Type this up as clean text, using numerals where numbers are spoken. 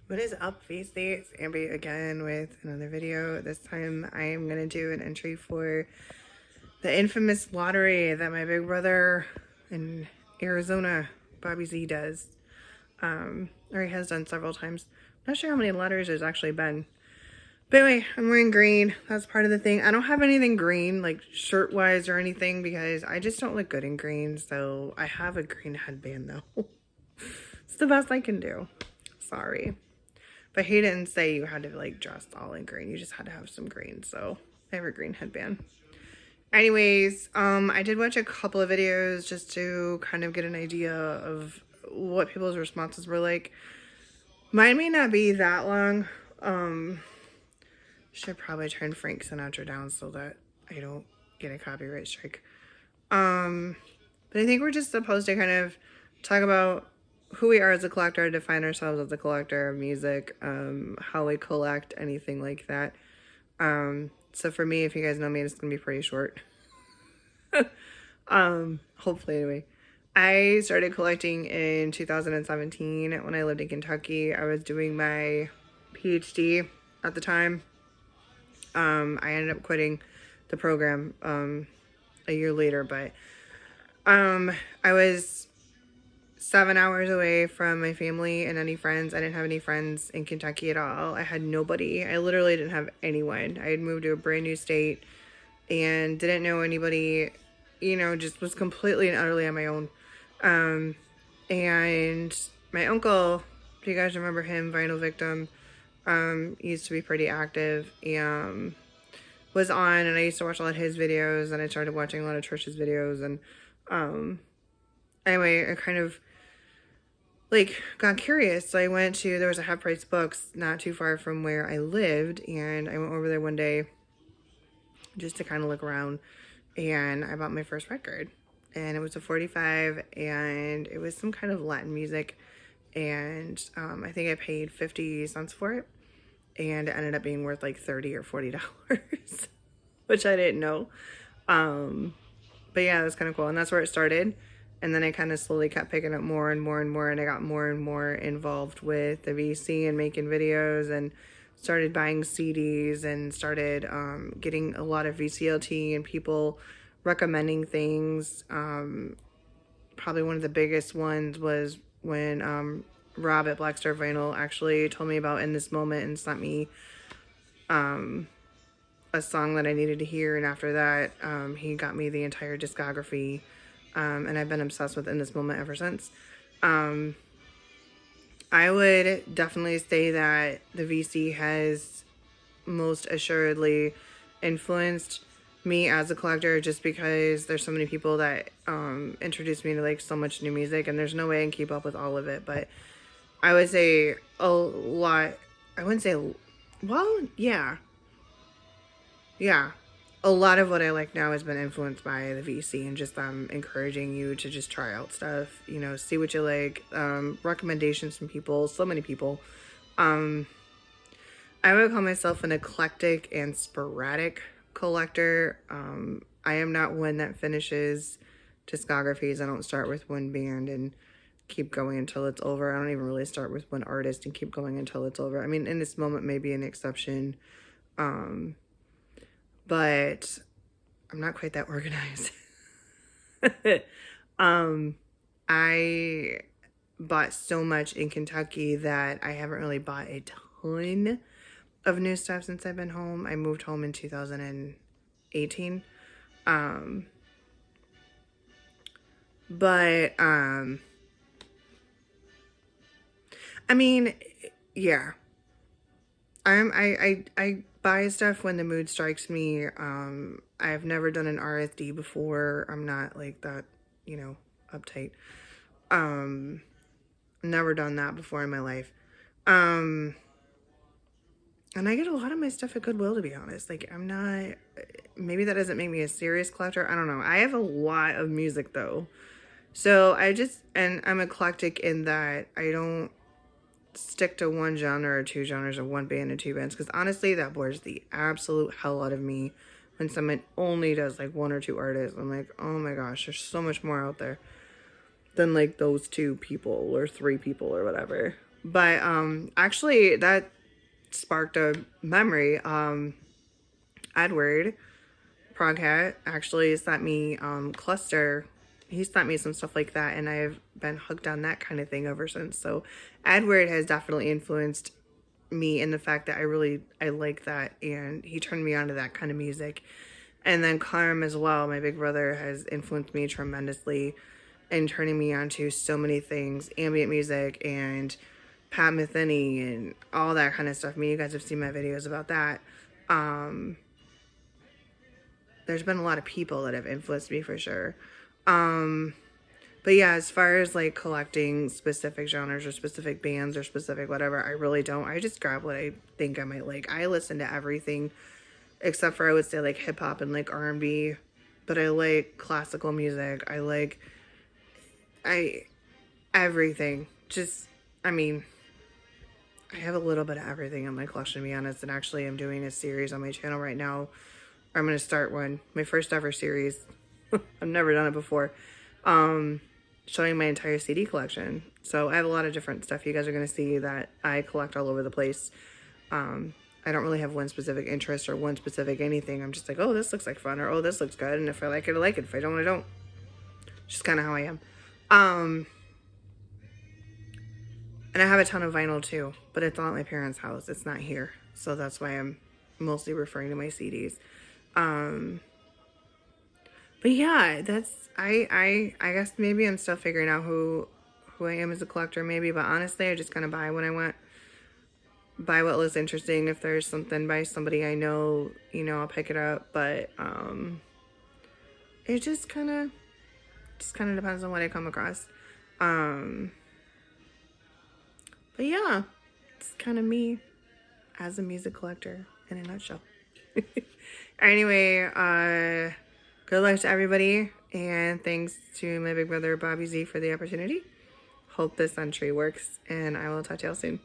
What is up, VC? It's Ambi again with another video. This time I am going to do an entry for the infamous lottery that my big brother in Arizona, Bobby Z, does. Or he has done several times. I'm not sure how many lotteries there's actually been. But anyway, I'm wearing green. That's part of the thing. I don't have anything green, like shirt-wise or anything, because I just don't look good in green. So I have a green headband, though. It's the best I can do. Sorry. But he didn't say you had to like dress all in green. You just had to have some green. So I have a green headband. Anyways, I did watch a couple of videos just to kind of get an idea of what people's responses were like. Mine may not be that long. Should probably turn Frank Sinatra down so that I don't get a copyright strike. But I think we're just supposed to kind of talk about who we are as a collector, define ourselves as a collector of music, how we collect, anything like that. So for me, if you guys know me, it's gonna be pretty short. Hopefully anyway. I started collecting in 2017 when I lived in Kentucky. I was doing my PhD at the time. I ended up quitting the program a year later, but I was 7 hours away from my family and any friends. I didn't have any friends in Kentucky at all. I had nobody. I literally didn't have anyone. I had moved to a brand new state and didn't know anybody, you know, just was completely and utterly on my own. And my uncle, if you guys remember him, Vinyl Victim, used to be pretty active and was on, and I used to watch a lot of his videos, and I started watching a lot of Trish's videos, and anyway, I kind of like got curious. So I went to, there was a Half Price Books not too far from where I lived, and I went over there one day just to kind of look around, and I bought my first record, and it was a 45, and it was some kind of Latin music, and I think I paid 50 cents for it, and it ended up being worth like $30 or $40, which I didn't know. But yeah, it was kind of cool, and that's where it started. And then I kind of slowly kept picking up more and more and more, and I got more and more involved with the VC and making videos, and started buying CDs, and started getting a lot of VCLT and people recommending things. Probably one of the biggest ones was when Rob at Black Star Vinyl actually told me about In This Moment and sent me a song that I needed to hear, and after that he got me the entire discography. And I've been obsessed with In This Moment ever since. I would definitely say that the VC has most assuredly influenced me as a collector, just because there's so many people that introduced me to like so much new music, and there's no way I can keep up with all of it. But I would say a lot. I wouldn't say, well, yeah. A lot of what I like now has been influenced by the VC, and just encouraging you to just try out stuff, you know, see what you like, recommendations from people, so many people. I would call myself an eclectic and sporadic collector. I am not one that finishes discographies. I don't start with one band and keep going until it's over. I don't even really start with one artist and keep going until it's over. I mean, In This Moment may be an exception. But I'm not quite that organized. I bought so much in Kentucky that I haven't really bought a ton of new stuff since I've been home. I moved home in 2018. But I mean, yeah. I buy stuff when the mood strikes me. I've never done an RSD before. I'm not like that, you know, uptight. Never done that before in my life. And I get a lot of my stuff at Goodwill, to be honest. Like, I'm not, maybe that doesn't make me a serious collector. I don't know. I have a lot of music though. So and I'm eclectic in that I don't stick to one genre or two genres or one band or two bands, because honestly that bores the absolute hell out of me when someone only does like one or two artists. I'm like, oh my gosh, there's so much more out there. than like those 2 people or 3 people or whatever. But actually that sparked a memory. Edward Proghat actually sent me Cluster. He sent me some stuff like that, and I've been hooked on that kind of thing ever since. So Edward has definitely influenced me in the fact that I like that, and he turned me on to that kind of music. And then Carm as well, my big brother, has influenced me tremendously in turning me on to so many things, ambient music and Pat Metheny and all that kind of stuff. I mean, you guys have seen my videos about that. There's been a lot of people that have influenced me for sure. But yeah, as far as like collecting specific genres or specific bands or specific whatever, I really don't. I just grab what I think I might like. I listen to everything except for, I would say, like hip hop and like R&B, but I like classical music. I like everything. Just, I mean, I have a little bit of everything in my collection, to be honest. And actually, I'm doing a series on my channel right now. I'm going to start one, my first ever series. I've never done it before. Showing my entire CD collection. So I have a lot of different stuff you guys are going to see that I collect all over the place. I don't really have one specific interest or one specific anything. I'm just like, oh, this looks like fun, or oh, this looks good. And if I like it, I like it. If I don't, I don't. Just kind of how I am. And I have a ton of vinyl too, but it's all at my parents' house. It's not here. So that's why I'm mostly referring to my CDs. But yeah, that's, I guess maybe I'm still figuring out who I am as a collector maybe, but honestly, I just kind of buy when I want, buy what looks interesting. If there's something by somebody I know, you know, I'll pick it up, but, it just kind of depends on what I come across. But yeah, it's kind of me as a music collector in a nutshell. Anyway, good luck to everybody, and thanks to my big brother Bobby Z for the opportunity. Hope this entry works, and I will talk to y'all soon.